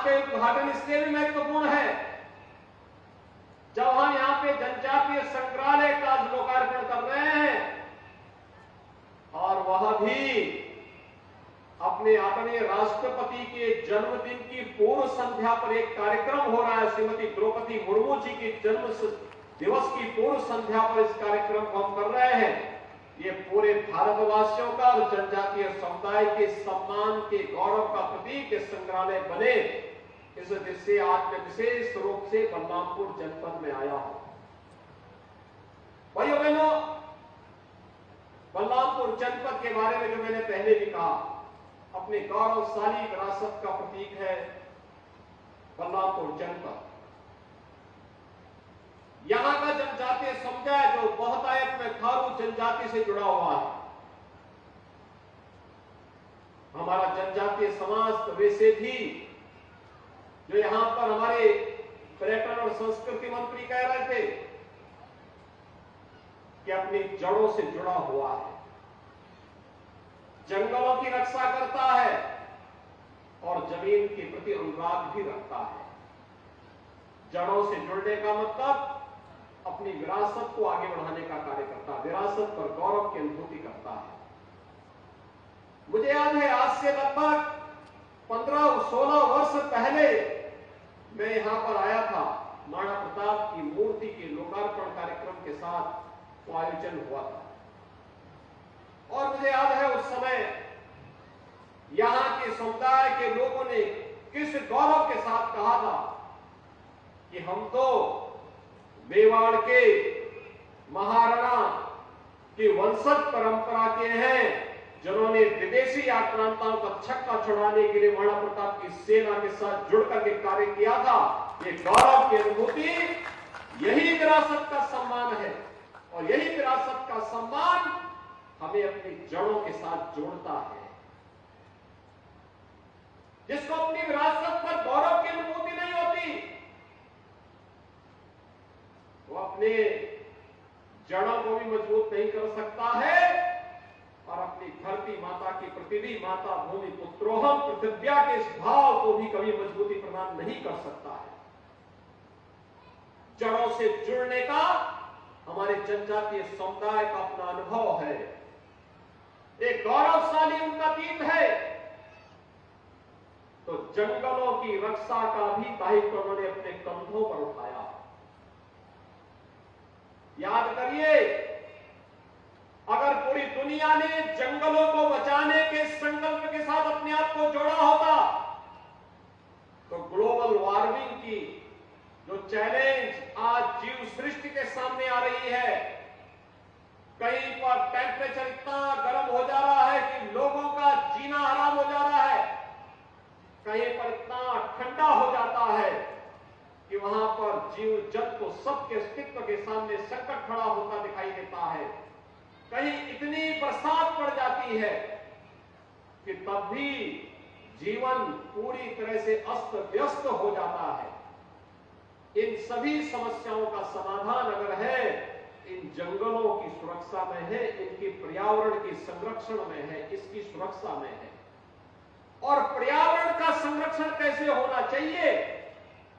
का उद्घाटन इसलिए भी महत्वपूर्ण है जब हम यहां पे जनजातीय संग्रहालय का लोकार्पण कर रहे हैं और वह भी अपने आदरणीय राष्ट्रपति के जन्मदिन की पूर्व संध्या पर एक कार्यक्रम हो रहा है। श्रीमती द्रौपदी मुर्मू जी के जन्म दिवस की पूर्व संध्या पर इस कार्यक्रम को हम कर रहे हैं। ये पूरे भारतवासियों का और जनजातीय समुदाय के सम्मान के गौरव का प्रतीक संग्रहालय बने, इस से आज मैं विशेष रूप से बलरामपुर जनपद में आया हूं। भाइयों बहनों, बलरामपुर जनपद के बारे में जो मैंने पहले भी कहा, अपने गौरवशाली विरासत का प्रतीक है बलरामपुर जनपद। यहां का जनजातीय समुदाय जो बहुतायत में थारू जनजाति से जुड़ा हुआ है, हमारा जनजातीय समाज तो वैसे भी जो यहां पर हमारे पर्यटन और संस्कृति मंत्री कह रहे थे कि अपनी जड़ों से जुड़ा हुआ है, जंगलों की रक्षा करता है और जमीन के प्रति अनुराग भी रखता है। जड़ों से जुड़ने का मतलब अपनी विरासत को आगे बढ़ाने का कार्य करता है, विरासत पर गौरव की अनुभूति करता है। मुझे याद है आज से लगभग 15-16 वर्ष पहले मैं यहां पर आया था। महाराणा प्रताप की मूर्ति के लोकार्पण कार्यक्रम के साथ वो आयोजन हुआ था और मुझे याद है उस समय यहां के समुदाय के लोगों ने किस गौरव के साथ कहा था कि हम तो मेवाड़ के महाराणा की वंशज परंपरा के हैं, जिन्होंने विदेशी आक्रांताओं का छक्का छुड़ाने के लिए महाराणा प्रताप की सेना के साथ जुड़कर के कार्य किया था। ये गौरव की अनुभूति, यही विरासत का सम्मान है और यही विरासत का सम्मान हमें अपनी जड़ों के साथ जोड़ता है। जिसको अपनी विरासत पर गौरव की अनुभूति नहीं होती, वो अपने जड़ों को भी मजबूत नहीं कर सकता है और अपनी धरती माता की पृथ्वी माता भूमि पुत्रोहम पृथिव्या के इस भाव को भी कभी मजबूती प्रदान नहीं कर सकता है। जड़ों से जुड़ने का हमारे जनजातीय समुदाय का अपना अनुभव है, एक गौरवशाली उनका अतीत है। तो जंगलों की रक्षा का भी दायित्व उन्होंने अपने कंधों पर उठाया। याद करिए, अगर पूरी दुनिया ने जंगलों को बचाने के संकल्प के साथ अपने आप को जोड़ा होता तो ग्लोबल वार्मिंग की जो चैलेंज आज जीव सृष्टि के सामने आ रही है, कहीं पर टेम्परेचर इतना गर्म हो जा रहा है कि लोगों का जीना हराम हो जा रहा है, कहीं पर इतना ठंडा हो जाता है कि वहां पर जीव जंतु सबके अस्तित्व के सामने संकट खड़ा होता दिखाई देता है। कहीं इतनी बरसात पड़ जाती है कि तब भी जीवन पूरी तरह से अस्त व्यस्त हो जाता है। इन सभी समस्याओं का समाधान अगर है, इन जंगलों की सुरक्षा में है, इनके पर्यावरण के संरक्षण में है, इसकी सुरक्षा में है। और पर्यावरण का संरक्षण कैसे होना चाहिए,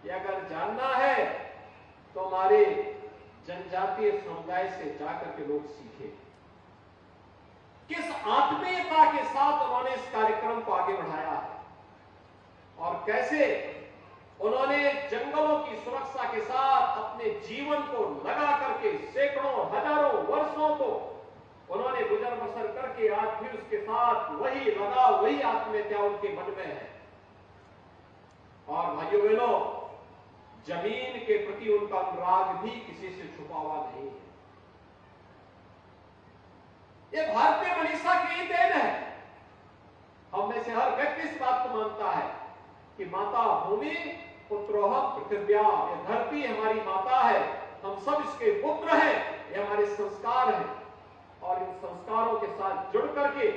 ये अगर जानना है तो हमारे जनजातीय समुदाय से जाकर के लोग सीखे। किस आत्मीयता के साथ उन्होंने इस कार्यक्रम को आगे बढ़ाया है और कैसे उन्होंने जंगलों की सुरक्षा के साथ अपने जीवन को लगा करके सैकड़ों हजारों वर्षों को उन्होंने गुजर बसर करके आज भी उसके साथ वही लगाव, वही आत्मीयता उनके मन में है। और भाइयों बहनों, जमीन के प्रति उनका अनुराग भी किसी से छुपा हुआ नहीं है। ये भारतीय मनीषा की ही देन है। हम में से हर व्यक्ति इस बात को मानता है कि माता भूमि पुत्रोहम पृथिव्या, ये धरती हमारी माता है, हम सब इसके पुत्र हैं, ये हमारे संस्कार हैं। और इन संस्कारों के साथ जुड़ करके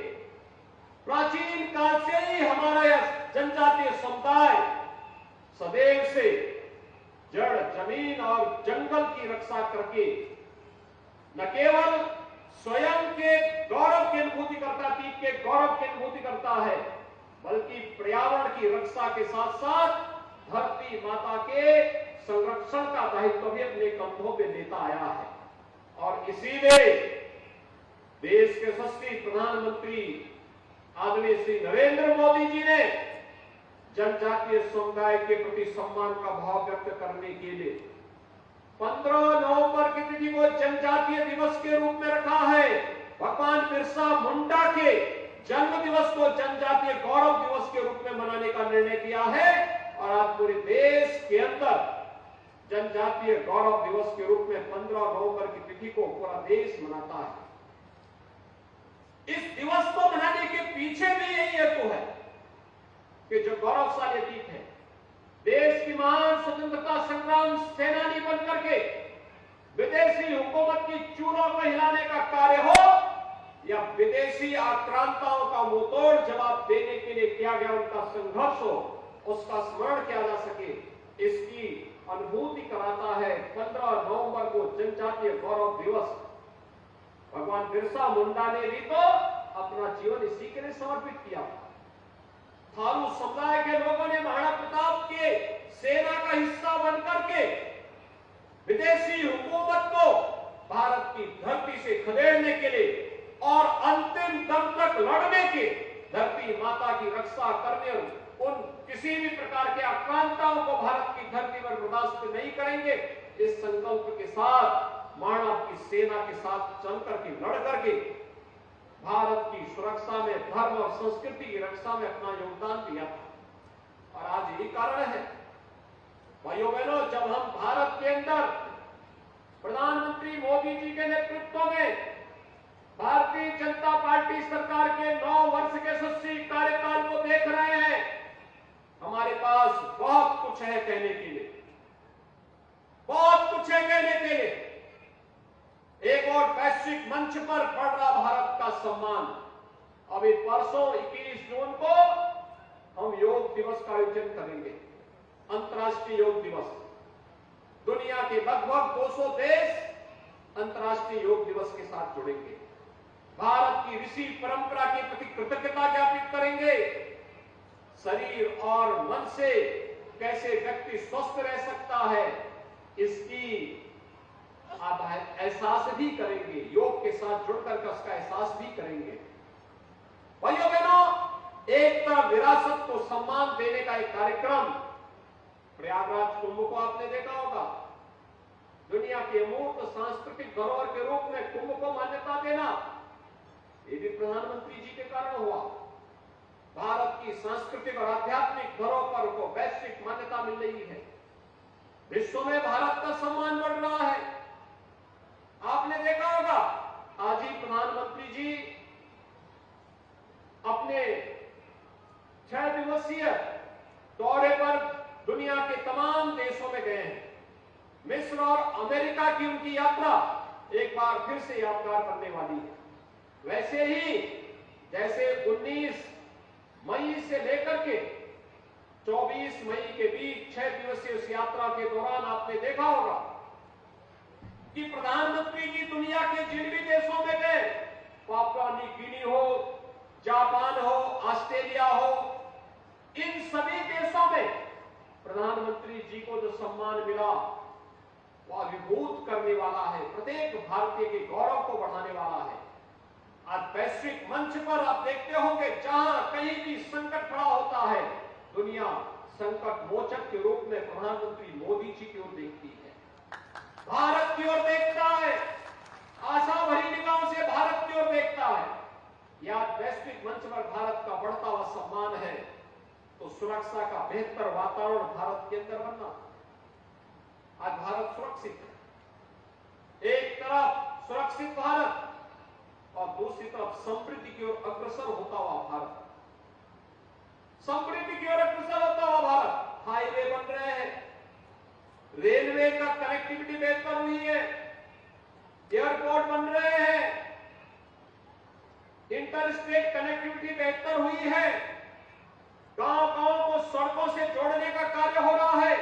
प्राचीन काल से ही हमारा यह जनजातीय समुदाय सदैव से जड़ जमीन और जंगल की रक्षा करके न केवल स्वयं के गौरव की अनुभूति करता, अतीत के गौरव की अनुभूति करता है, बल्कि पर्यावरण की रक्षा के साथ साथ धरती माता के संरक्षण का दायित्व भी अपने कंधों पे लेता आया है। और इसीलिए देश के यशस्वी प्रधानमंत्री आदरणीय श्री नरेंद्र मोदी जी ने जनजातीय समुदाय के प्रति सम्मान का भाव व्यक्त करने के लिए 15 नवंबर की तिथि को जनजातीय दिवस के रूप में रखा है। भगवान बिरसा मुंडा के जन्म दिवस को जनजातीय गौरव दिवस के रूप में मनाने का निर्णय किया है और आज पूरे देश के अंदर जनजातीय गौरव दिवस के रूप में 15 नवंबर की तिथि को पूरा देश मनाता है। इस दिवस को मनाने के पीछे भी यही हेतु है कि जो गौरवशाली अतीत है, देश की महान स्वतंत्रता संग्राम सेनानी बनकर के विदेशी हुकूमत की चूलों को हिलाने का कार्य हो या विदेशी आक्रांताओं का मुंहतोड़ जवाब देने के लिए किया गया उनका संघर्ष हो, उसका स्मरण किया जा सके, इसकी अनुभूति कराता है 15 नवंबर को जनजातीय गौरव दिवस। भगवान बिरसा मुंडा ने भी तो अपना जीवन इसी के लिए समर्पित किया। थारू समुदाय के लोगों ने महाराणा प्रताप के सेना का हिस्सा बनकर के विदेशी हुकूमत को भारत की धरती से खदेड़ने के लिए और अंतिम दम तक लड़ने के, धरती माता की रक्षा करने और उन किसी भी प्रकार के आक्रांताओं को भारत की धरती पर बर्दाश्त नहीं करेंगे, इस संकल्प के साथ महाराणा की सेना के साथ चल करके लड़ करके भारत की सुरक्षा में, धर्म और संस्कृति की रक्षा में अपना योगदान दिया था। और आज यही कारण है भाइयों बहनों, जब हम भारत के अंदर प्रधानमंत्री मोदी जी के नेतृत्व में भारतीय जनता पार्टी सरकार के 9 वर्ष के यशस्वी कार्यकाल को देख रहे हैं, हमारे पास बहुत कुछ है कहने के लिए, बहुत कुछ है कहने के लिए। एक और वैश्विक मंच पर बढ़ रहा भारत का सम्मान। अभी परसों 21 जून को हम योग दिवस का आयोजन करेंगे, अंतर्राष्ट्रीय योग दिवस। दुनिया के लगभग 200 देश अंतर्राष्ट्रीय योग दिवस के साथ जुड़ेंगे। भारत की ऋषि परंपरा के प्रति कृतज्ञता ज्ञापित करेंगे। शरीर और मन से कैसे व्यक्ति स्वस्थ रह सकता है, इसकी आप एहसास भी करेंगे, योग के साथ जुड़कर उसका एहसास भी करेंगे। भाइयों बहनों, एक तरफ विरासत को सम्मान देने का एक कार्यक्रम, प्रयागराज कुंभ को आपने देखा होगा, दुनिया के अमूर्त सांस्कृतिक धरोहर के रूप में कुंभ को मान्यता देना, ये भी प्रधानमंत्री जी के कारण हुआ। भारत की सांस्कृतिक और आध्यात्मिक धरोहर को वैश्विक मान्यता मिल रही है, विश्व में भारत का सम्मान बढ़ रहा है। आपने देखा होगा आज ही प्रधानमंत्री जी अपने 6 दिवसीय दौरे पर दुनिया के तमाम देशों में गए हैं। मिस्र और अमेरिका की उनकी यात्रा एक बार फिर से यादगार करने वाली है। वैसे ही जैसे 19 मई से लेकर के 24 मई के बीच 6 दिवसीय इस यात्रा के दौरान आपने देखा होगा कि प्रधानमंत्री जी दुनिया के जिन भी देशों में गए, पापुआ न्यू गिनी हो, जापान हो, ऑस्ट्रेलिया हो, इन सभी देशों में प्रधानमंत्री जी को जो सम्मान मिला वह अभिभूत करने वाला है, प्रत्येक भारतीय के गौरव को बढ़ाने वाला है। आज वैश्विक मंच पर आप देखते होंगे जहां कहीं भी संकट खड़ा होता है, दुनिया संकट मोचक के रूप में प्रधानमंत्री मोदी जी की ओर देखती है, भारत की ओर देखता है, आशा भरी निगाहों से भारत की ओर देखता है। यह वैश्विक मंच पर भारत का बढ़ता हुआ सम्मान है, तो सुरक्षा का बेहतर वातावरण भारत के अंदर बनना। आज भारत सुरक्षित है, एक तरफ सुरक्षित भारत और दूसरी तरफ समृद्धि की ओर अग्रसर होता हुआ भारत, समृद्धि की ओर अग्रसर होता हुआ भारत। हाईवे बन रहे हैं, रेलवे का कनेक्टिविटी बेहतर हुई है, एयरपोर्ट बन रहे हैं, इंटरस्टेट कनेक्टिविटी बेहतर हुई है, गांव-गांव को सड़कों से जोड़ने का कार्य हो रहा है,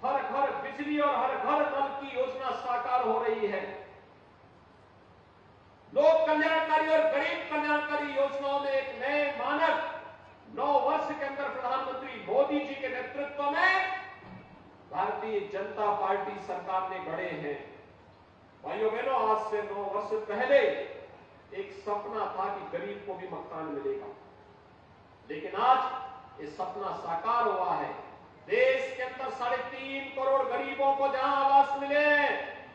हर घर बिजली और हर घर नल की योजना साकार हो रही है। लोक कल्याणकारी और गरीब कल्याणकारी योजनाओं में एक नए मानक 9 वर्ष के अंदर प्रधानमंत्री मोदी जी के नेतृत्व में भारतीय जनता पार्टी सरकार ने गढ़े हैं। भाइयों बहनों, आज से 9 वर्ष पहले एक सपना था कि गरीब को भी मकान मिलेगा, लेकिन आज ये सपना साकार हुआ है। देश के अंदर 3.5 करोड़ गरीबों को जहां आवास मिले,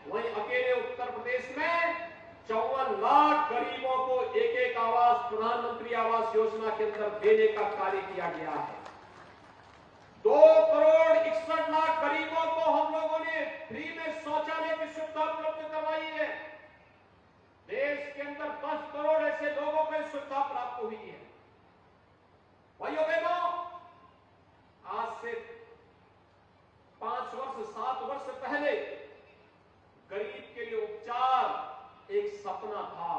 वहीं अकेले उत्तर प्रदेश में 54 लाख गरीबों को एक आवास प्रधानमंत्री आवास योजना के अंदर देने का कार्य किया गया है। 2 करोड़ 61 लाख गरीबों को हम लोगों ने फ्री में शौचालय की सुविधा उपलब्ध करवाई है। देश के अंदर 10 करोड़ ऐसे लोगों को सुविधा प्राप्त हुई है। भाइयों बहनों, आज से 5 वर्ष 7 वर्ष पहले गरीब के लिए उपचार एक सपना था।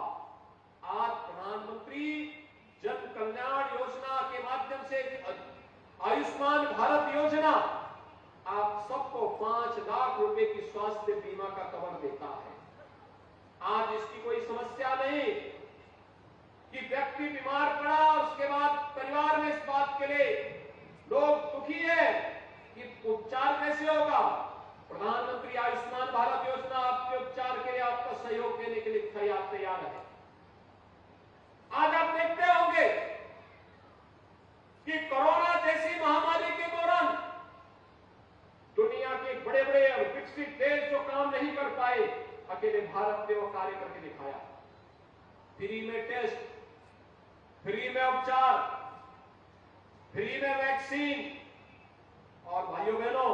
आज प्रधानमंत्री जन कल्याण योजना के माध्यम से आयुष्मान भारत योजना आप सबको 5 लाख रुपए की स्वास्थ्य बीमा का कवर देता है। आज इसकी कोई समस्या नहीं कि व्यक्ति बीमार पड़ा, उसके बाद परिवार में इस बात के लिए लोग दुखी है कि उपचार कैसे होगा। प्रधानमंत्री आयुष्मान भारत योजना आपके उपचार के लिए आपका सहयोग देने के लिए तैयार है। आज आप देखते होंगे कि कोरोना जैसी महामारी के दौरान दुनिया के बड़े बड़े और विकसित देश जो काम नहीं कर पाए, अकेले भारत ने वो कार्य करके दिखाया। फ्री में टेस्ट, फ्री में उपचार, फ्री में वैक्सीन, और भाइयों बहनों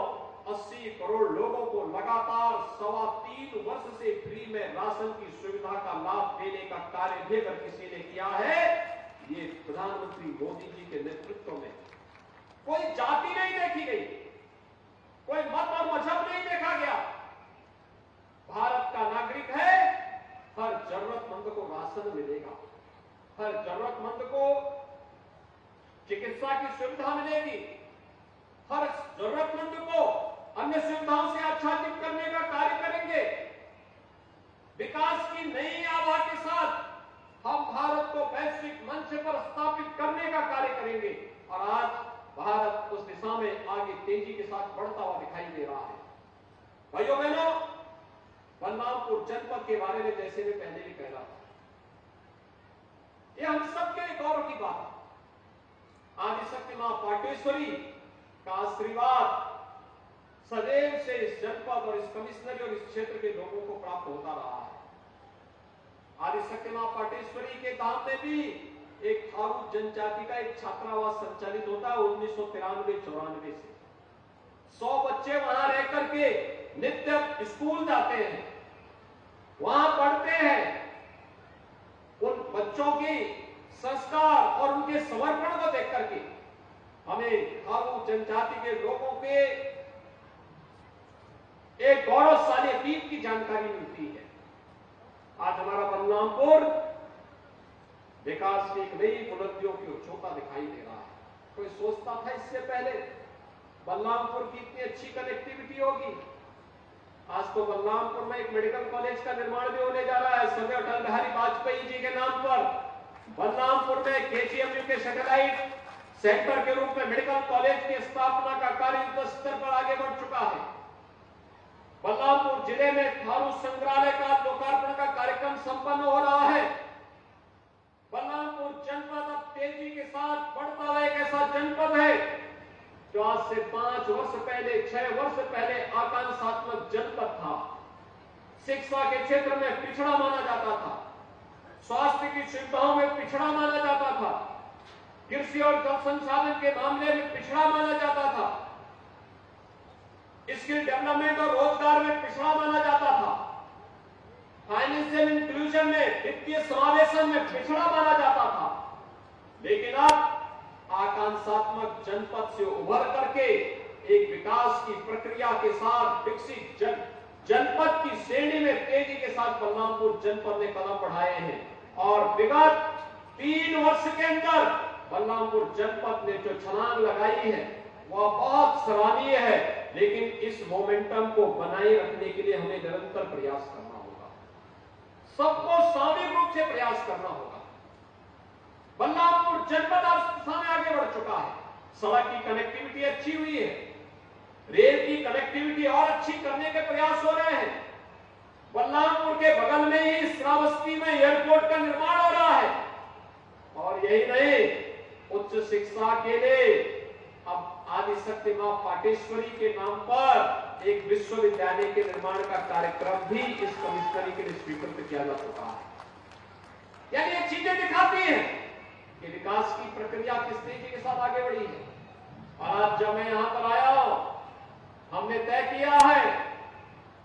80 करोड़ लोगों को लगातार 3.25 वर्ष से फ्री में राशन की सुविधा का लाभ देने का कार्य भी अगर किसी ने किया है, ये प्रधानमंत्री मोदी जी के नेतृत्व में। कोई जाति नहीं देखी गई, कोई मत और मजहब नहीं देखा गया। भारत का नागरिक है, हर जरूरतमंद को राशन मिलेगा, हर जरूरतमंद को चिकित्सा की सुविधा मिलेगी, हर जरूरतमंद को अन्य सुविधाओं से आच्छादित करने का कार्य करेंगे। विकास की नई आभा के साथ हम भारत को वैश्विक मंच पर स्थापित करने का कार्य करेंगे, और आज भारत उस दिशा में आगे तेजी के साथ बढ़ता हुआ दिखाई दे रहा है। भाइयों बहनों, बलरामपुर जनपद के बारे में जैसे मैं पहले भी कह रहा था, यह हम सबके लिए गौरव की बात है। आदिशक्ति मां पाटेश्वरी का आशीर्वाद सदैव से इस जनपद और इस कमिश्नरी और इस क्षेत्र के लोगों को प्राप्त होता रहा है। आदिशक्ति मां पाटेश्वरी के धाम में भी एक थारू जनजाति का एक छात्रावास संचालित होता है 1993-94 से। 100 बच्चे वहां रह करके नित्य स्कूल जाते हैं, वहां पढ़ते हैं। उन बच्चों की संस्कार और उनके समर्पण को देख करके हमें थारू जनजाति के लोगों के एक गौरवशाली अतीत की जानकारी मिलती है। आज हमारा बलरामपुर विकास की एक नई बुलंदियों की ओर छोटा दिखाई दे रहा है। कोई सोचता था इससे पहले बलरामपुर की इतनी अच्छी कनेक्टिविटी होगी? आज तो बलरामपुर में एक मेडिकल कॉलेज का निर्माण भी होने जा रहा है स्वर्गीय अटल बिहारी वाजपेयी जी के नाम पर। बलरामपुर में केजीएमयू के सैटेलाइट सेंटर के रूप में मेडिकल कॉलेज की स्थापना का कार्य युद्ध स्तर पर आगे बढ़ चुका है। बलरामपुर जिले में थारू संग्रहालय का लोकार्पण का कार्यक्रम संपन्न हो रहा है। बलरामपुर जनपद अब तेजी के साथ बढ़ता हुआ एक ऐसा जनपद है जो आज से 5 वर्ष पहले, 6 वर्ष पहले आकांक्षात्मक जनपद था। शिक्षा के क्षेत्र में पिछड़ा माना जाता था, स्वास्थ्य की सुविधाओं में पिछड़ा माना जाता था, कृषि और जल संसाधन के मामले में पिछड़ा माना जाता था, स्किल डेवलपमेंट और रोजगार में पिछड़ा माना जाता था, फाइनेंशियल इंक्लूजन में, वित्तीय समावेशन में पिछड़ा माना जाता था। लेकिन अब आकांक्षात्मक जनपद से उभर करके एक विकास की प्रक्रिया के साथ विकसित जनपद की श्रेणी में तेजी के साथ बलरामपुर जनपद ने कदम बढ़ाए हैं। और विगत 3 वर्ष के अंदर बलरामपुर जनपद ने जो छलांग लगाई है वह बहुत सराहनीय है। लेकिन इस मोमेंटम को बनाए रखने के लिए हमें निरंतर प्रयास करना होगा, सबको सामूहिक रूप से प्रयास करना होगा। बलरामपुर जनपद आज दिशा में आगे बढ़ चुका है, सड़क की कनेक्टिविटी अच्छी हुई है, रेल की कनेक्टिविटी और अच्छी करने के प्रयास हो रहे हैं। बलरामपुर के बगल में ही श्रावस्ती में एयरपोर्ट का निर्माण हो रहा है। और यही नहीं, उच्च शिक्षा के लिए अब आदिशक्ति मां पाटेश्वरी के नाम पर एक विश्वविद्यालय के निर्माण का कार्यक्रम भी इस कमिश्नरी के लिए स्वीकृत किया जा चुका है। यानी ये चीजें दिखाती हैं कि विकास की प्रक्रिया किस तरीके के साथ आगे बढ़ी है। और आज जब मैं यहां पर आया हूं, हमने तय किया है,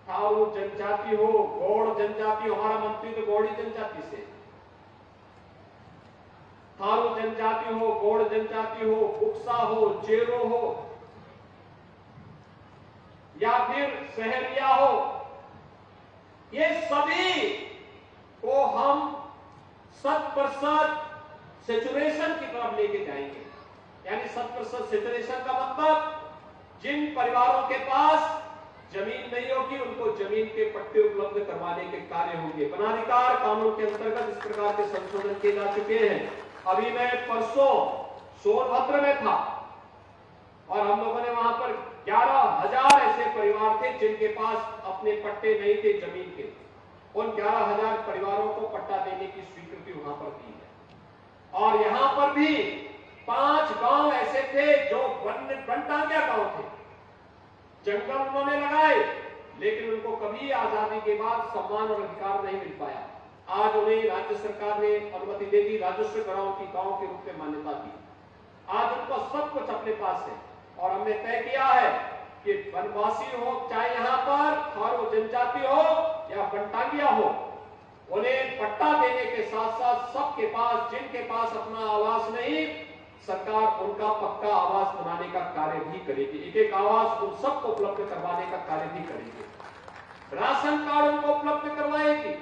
थारू जनजाति हो, गौड़ जनजाति हो, हमारा मंत्री तो गौड़ी जनजाति से, थारू जनजाति हो, गौड़ जनजाति हो, बुक्सा हो, चेरो हो या फिर सहरिया हो, ये सभी को हम 100% सेचुरेशन की तरफ लेके जाएंगे। यानी 100% सेचुरेशन का मतलब जिन परिवारों के पास जमीन नहीं होगी उनको जमीन के पट्टे उपलब्ध करवाने के कार्य होंगे। वनाधिकार कानून के अंतर्गत इस प्रकार के संशोधन किए जा चुके हैं। अभी मैं परसों सोनभद्र में था और हम लोगों ने वहां पर 11,000 ऐसे परिवार थे जिनके पास अपने पट्टे नहीं थे जमीन के। उन 11,000 परिवारों को पट्टा देने की स्वीकृति वहां पर दी है। और यहां पर भी 5 गांव ऐसे थे जो बनटांगिया गांव थे, जंगल उन्होंने लगाए लेकिन उनको कभी आजादी के बाद सम्मान और अधिकार नहीं मिल पाया। आज उन्हें राज्य सरकार ने अनुमति दे दी, राजस्व गांव की गांव के रूप में मान्यता दी। आज उनको सब कुछ अपने पास है और हमने तय किया है कि वनवासी हो, चाहे यहां पर थारू जनजाति हो या बनटांगिया हो, उन्हें पट्टा देने के साथ साथ सबके पास, जिनके पास अपना आवास नहीं, सरकार उनका पक्का आवास बनाने का कार्य भी करेगी। एक एक आवास उन सबको उपलब्ध करवाने का कार्य भी करेगी। राशन कार्ड उनको उपलब्ध करवाएगी।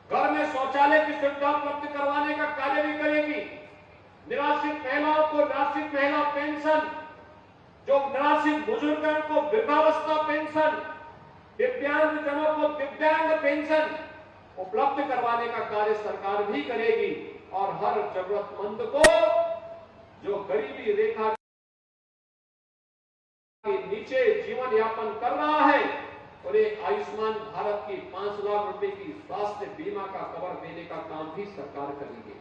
घर में शौचालय की सुविधा उपलब्ध करवाने का कार्य भी करेगी। निराश्रित महिलाओं को निराश्रित महिला पेंशन, जो निराश्रित बुजुर्ग हैं उनको वृद्धावस्था पेंशन, दिव्यांग जनों को दिव्यांग पेंशन उपलब्ध करवाने का कार्य सरकार भी करेगी। और हर जरूरतमंद को जो गरीबी रेखा के नीचे जीवन यापन कर रहा है, उन्हें आयुष्मान भारत की 5 लाख रुपए की स्वास्थ्य बीमा का कवर देने का काम भी सरकार करेगी।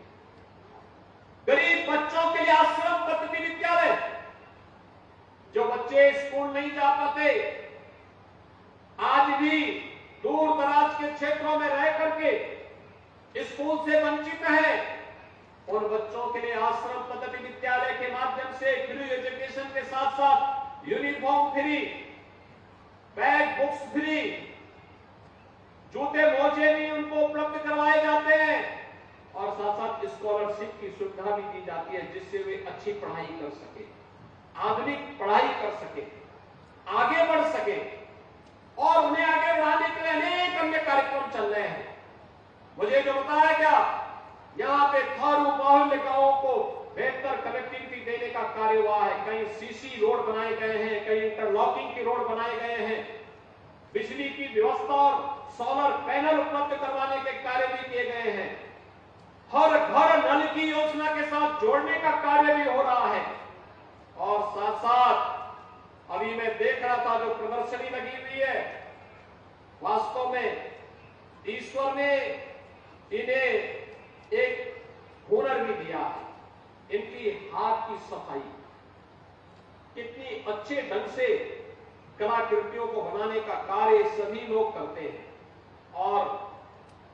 गरीब बच्चों के लिए आश्रम पद्धति विद्यालय, जो बच्चे स्कूल नहीं जा पाते, आज भी दूर दराज के क्षेत्रों में रह करके स्कूल से वंचित है, उन बच्चों के लिए आश्रम पद्धति विद्यालय के माध्यम से फ्री एजुकेशन के साथ साथ uniform free, bag books free, जूते मोजे भी उनको उपलब्ध करवाए जाते हैं और साथ साथ स्कॉलरशिप की सुविधा भी दी जाती है, जिससे वे अच्छी पढ़ाई कर सके, आधुनिक पढ़ाई कर सके, आगे बढ़ सके। और उन्हें आगे बढ़ाने के लिए अनेक अन्य कार्यक्रम चल रहे हैं। मुझे जो बताया गया, यहाँ पे थारू बाहुल्य गांवों को बेहतर कनेक्टिविटी देने का कार्य हुआ है। कहीं सीसी रोड बनाए गए हैं, कहीं इंटरलॉकिंग के रोड बनाए गए हैं, बिजली की व्यवस्था और सोलर पैनल उपलब्ध करवाने के कार्य भी किए गए हैं। हर घर नल की योजना के साथ जोड़ने का कार्य भी हो रहा है। और साथ साथ अभी मैं देख रहा था जो प्रदर्शनी लगी हुई है, वास्तव में ईश्वर ने इन्हें एक हुनर भी दिया है। इनकी हाथ की सफाई, कितनी अच्छे ढंग से कलाकृतियों को बनाने का कार्य सभी लोग करते हैं और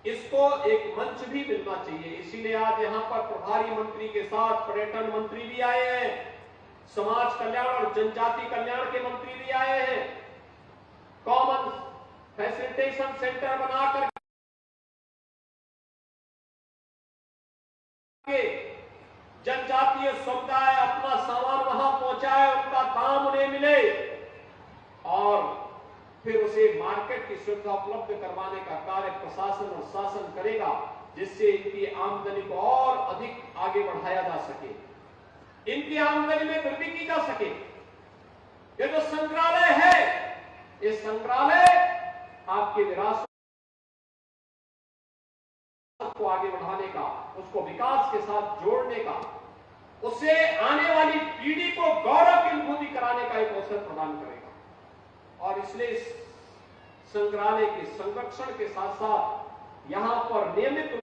इसको एक मंच भी मिलना चाहिए। इसीलिए आज यहां पर प्रभारी मंत्री के साथ पर्यटन मंत्री भी आए हैं, समाज कल्याण और जनजाति कल्याण के मंत्री भी आए हैं। कॉमन फैसिलिटेशन सेंटर बनाकर जनजातीय समुदाय अपना सामान वहां पहुंचाए, उनका दाम उन्हें मिले और फिर उसे मार्केट की सुविधा उपलब्ध करवाने का कार्य प्रशासन और शासन करेगा, जिससे इनकी आमदनी को और अधिक आगे बढ़ाया जा सके, इनकी आमदनी में वृद्धि की जा सके। ये जो संग्रहालय है, ये संग्रहालय आपके विरासत को आगे बढ़ाने का, उसको विकास के साथ जोड़ने का, उससे आने वाली पीढ़ी को गौरव की अनुभूति कराने का एक अवसर प्रदान करेगा। और इसलिए इस संग्रहालय के संरक्षण के साथ साथ यहां पर नियमित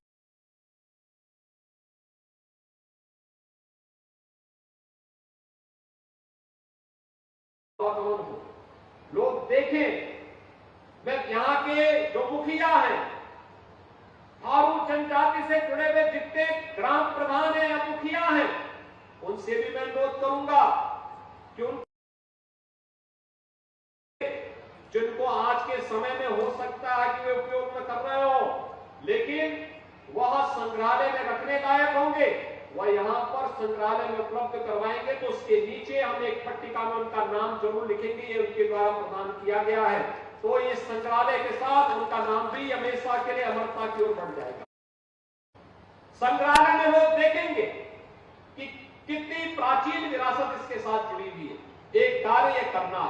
लोग देखें। मैं यहाँ के जो मुखिया हैं, थारू जनजाति से जुड़े हुए जितने ग्राम प्रधान हैं या मुखिया हैं, उनसे भी मैं अनुरोध करूंगा कि जिनको आज के समय में हो सकता है कि वे उपयोग में कर रहे हो, लेकिन वह संग्रहालय में रखने लायक होंगे, वह यहां पर संग्रहालय में उपलब्ध करवाएंगे, तो उसके नीचे हम एक पट्टिका में उनका नाम जरूर लिखेंगे, ये उनके द्वारा प्रदान किया गया है। तो इस संग्रहालय के साथ उनका नाम भी हमेशा के लिए अमरता की ओर बढ़ जाएगा। संग्रहालय में लोग देखेंगे कि कितनी प्राचीन विरासत इसके साथ जुड़ी हुई है। एक कार्य करना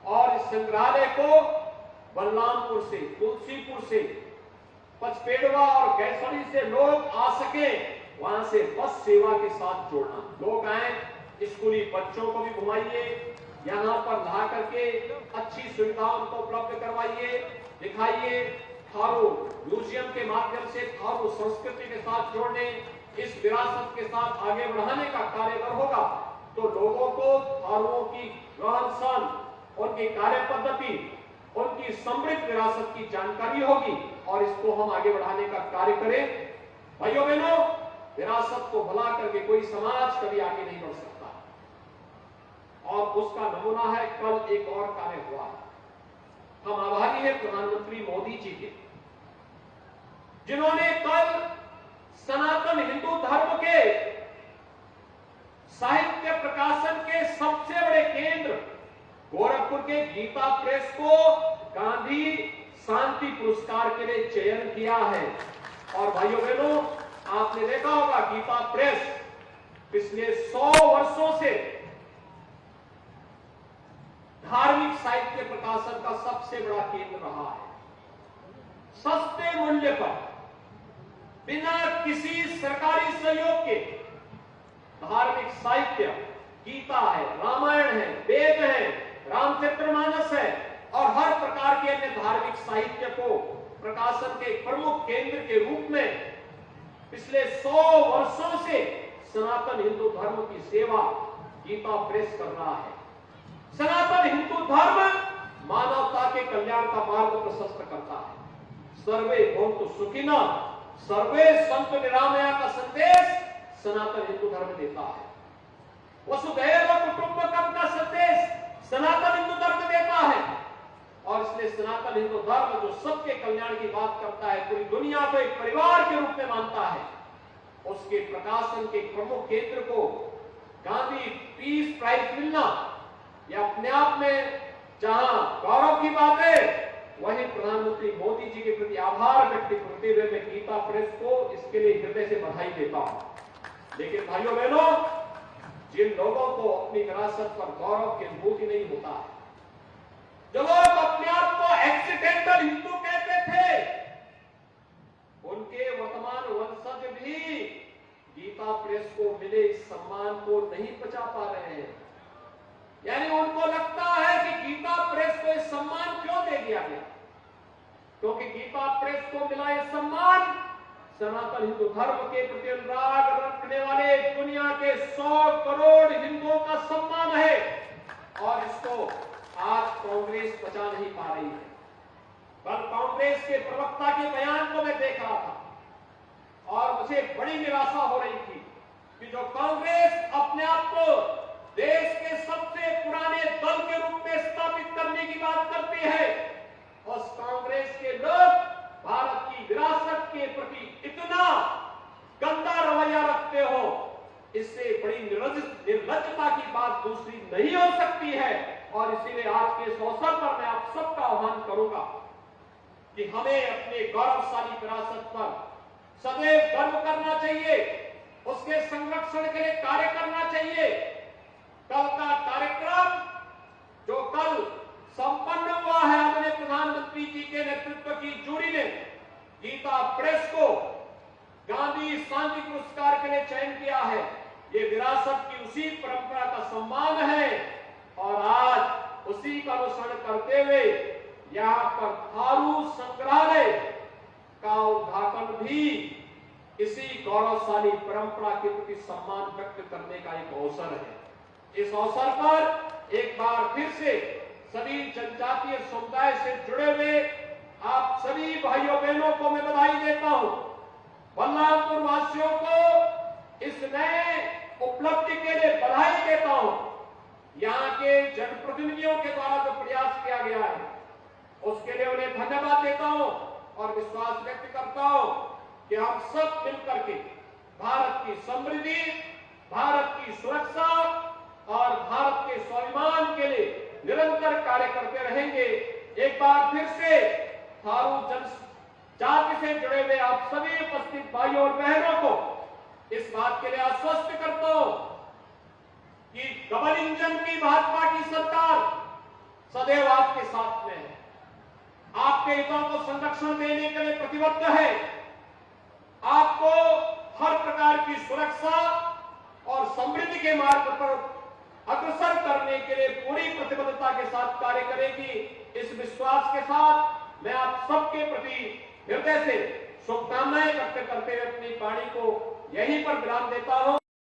और इस संग्रहालय को बलरामपुर से, तुलसीपुर से, पचपेड़वा और गैसड़ी से लोग आ सके, वहां से बस सेवा के साथ जोड़ना। लोग आए, स्कूली बच्चों को भी घुमाइए, यहां पर ला करके अच्छी सुविधाओं को उपलब्ध करवाइए, दिखाइए। थारू म्यूजियम के माध्यम से थारू संस्कृति के साथ जोड़ने, इस विरासत के साथ आगे बढ़ाने का कार्य अगर होगा तो लोगों को थारुओं की रहन सहन, उनकी कार्य पद्धति, उनकी समृद्ध विरासत की जानकारी होगी और इसको हम आगे बढ़ाने का कार्य करें। भाइयों बहनों, विरासत को भुला करके कोई समाज कभी आगे नहीं बढ़ सकता और उसका नमूना है कल एक और कार्य हुआ। हम आभारी हैं प्रधानमंत्री मोदी जी के, जिन्होंने कल सनातन हिंदू धर्म के साहित्य प्रकाशन के सबसे बड़े केंद्र गोरखपुर के गीता प्रेस को गांधी शांति पुरस्कार के लिए चयन किया है। और भाइयों बहनों, आपने देखा होगा गीता प्रेस पिछले 100 वर्षों से धार्मिक साहित्य प्रकाशन का सबसे बड़ा केंद्र रहा है। सस्ते मूल्य पर, बिना किसी सरकारी सहयोग के धार्मिक साहित्य, गीता है, रामायण है, वेद है, रामचरितमानस है और हर प्रकार के अन्य धार्मिक साहित्य को प्रकाशन के प्रमुख केंद्र के रूप में पिछले 100 वर्षों से सनातन हिंदू धर्म की सेवा गीता प्रेस कर रहा है। सनातन हिंदू धर्म मानवता के कल्याण का मार्ग प्रशस्त करता है। सर्वे भवन्तु सुखिनः, सर्वे सन्तु निरामया का संदेश सनातन हिंदू धर्म देता है। वसुधैव कुटुंबकम का संदेश सनातन हिंदू धर्म देता है। और इसलिए सनातन हिंदू धर्म जो सबके कल्याण की बात करता है, पूरी दुनिया को एक परिवार के रूप में मानता है, उसके प्रकाशन के प्रमुख केंद्र को गांधी पीस प्राइज मिलना यह अपने आप में जहां गौरव की बात है, वहीं प्रधानमंत्री मोदी जी के प्रति आभार व्यक्त करते हुए मैं गीता प्रेस को इसके लिए हृदय से बधाई देता हूं। लेकिन भाइयों बहनों, जिन लोगों को अपनी विरासत पर गौरव की अनुभूति नहीं होता है, जो लोग अपने आप को एक्सीडेंटल हिंदू कहते थे, उनके वर्तमान वंशज भी गीता प्रेस को मिले इस सम्मान को नहीं पचा पा रहे हैं। यानी उनको लगता है कि गीता प्रेस को इस सम्मान क्यों दे दिया गया, क्योंकि गीता प्रेस को मिला यह सम्मान सनातन हिंदू धर्म के प्रति अनुराग रखने वाले दुनिया के 100 करोड़ हिंदुओं का सम्मान है। और इसको आज कांग्रेस बचा नहीं पा रही है। कल कांग्रेस के प्रवक्ता के बयान को मैं देख रहा था और मुझे बड़ी निराशा हो रही थी कि जो कांग्रेस अपने आप को देश के सबसे पुराने दल के रूप में स्थापित करने की बात करती है, उस कांग्रेस के लोग भारत की विरासत के प्रति इतना गंदा रवैया रखते हो, इससे बड़ी निर्लज्जता की बात दूसरी नहीं हो सकती है। और इसीलिए आज के इस अवसर पर मैं आप सबका आह्वान करूंगा कि हमें अपने गौरवशाली विरासत पर सदैव गर्व करना चाहिए, उसके संरक्षण के लिए कार्य करना चाहिए। कल का कार्यक्रम जो कल संपन्न हुआ है, अपने प्रधानमंत्री जी के नेतृत्व की जूरी ने गीता प्रेस को गांधी शांति पुरस्कार के लिए चयन किया है। ये विरासत की उसी परंपरा का सम्मान है और आज उसी का अनुसरण करते हुए यहाँ पर थारू संग्रहालय का उद्घाटन भी इसी गौरवशाली परंपरा के प्रति सम्मान व्यक्त करने का एक अवसर है। इस अवसर पर एक बार फिर से सभी जनजातीय समुदाय से जुड़े हुए आप सभी भाइयों बहनों को मैं बधाई देता हूं। बलरामपुर वासियों को इस नए उपलब्धि के लिए बधाई देता हूं। यहाँ के जनप्रतिनिधियों के द्वारा जो प्रयास किया गया है उसके लिए उन्हें धन्यवाद देता हूं और विश्वास व्यक्त करता हूं कि हम सब मिलकर के भारत की समृद्धि, भारत की सुरक्षा और भारत के स्वाभिमान के लिए निरंतर कार्य करते रहेंगे। एक बार फिर से थारू जनजाति से जुड़े हुए आप सभी उपस्थित भाइयों और बहनों को इस बात के लिए आश्वस्त करता हूं कि डबल इंजन की भाजपा की सरकार सदैव आपके साथ में है, आपके हितों को संरक्षण देने के लिए प्रतिबद्ध है, आपको हर प्रकार की सुरक्षा और समृद्धि के मार्ग पर अग्रसर करने के लिए पूरी प्रतिबद्धता के साथ कार्य करेगी। इस विश्वास के साथ मैं आप सबके प्रति हृदय से शुभकामनाएं व्यक्त करते हुए अपनी वाणी को यहीं पर विराम देता हूं।